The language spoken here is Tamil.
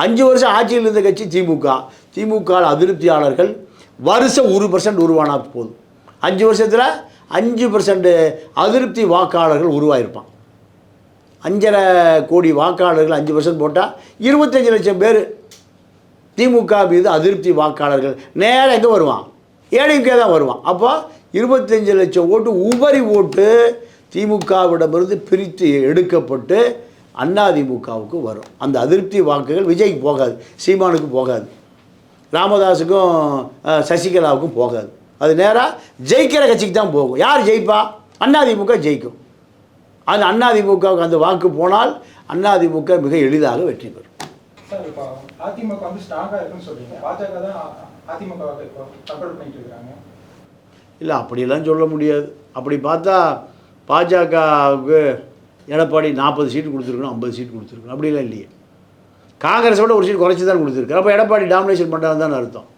5 வருஷம் ஆட்சியில் இருந்த கட்சி திமுக. திமுக அதிருப்தியாளர்கள் வருஷம் 1% உருவானா போதும். 5 வருஷத்தில் 5% அதிருப்தி வாக்காளர்கள் உருவாயிருப்பான். 5,500 கோடி வாக்காளர்கள் 5% போட்டால் 25 லட்சம் பேர் திமுக மீது அதிருப்தி வாக்காளர்கள் நேராக எங்கே வருவான்? ஏடிஎம்கே தான் வருவான். அப்போ 25 லட்சம் ஓட்டு உபரி ஓட்டு திமுகவிடமிருந்து பிரித்து எடுக்கப்பட்டு அதிமுகவுக்கு வரும். அந்த அதிருப்தி வாக்குகள் விஜய்க்கு போகாது, சீமானுக்கு போகாது, ராமதாஸுக்கும் சசிகலாவுக்கும் போகாது. அது நேராக ஜெயிக்கிற கட்சிக்கு தான் போகும். யார் ஜெயிப்பா? அதிமுக ஜெயிக்கும். அந்த அதிமுகவுக்கு அந்த வாக்கு போனால் அதிமுக மிக எளிதாக வெற்றி பெறும். சார், இப்போ அதிமுக வந்து ஸ்ட்ராங்காக இருக்குன்னு சொல்றீங்க, பாஜக தான் அதிமுக கண்ட்ரோல் பண்ணிட்டு இருக்காங்க. இல்லை, அப்படியெல்லாம் சொல்ல முடியாது. அப்படி பார்த்தா பாஜகவுக்கு எடப்பாடி 40 சீட்டு கொடுத்துருக்கணும், 50 சீட்டு கொடுத்துருக்கணும். அப்படிலாம் இல்லையே. காங்கிரஸோட ஒரு சீட் குறைச்சி தான் கொடுத்துருக்கு. அப்போ எடப்பாடி டாமினேஷன் பண்ணுறான்னு தான் அர்த்தம்.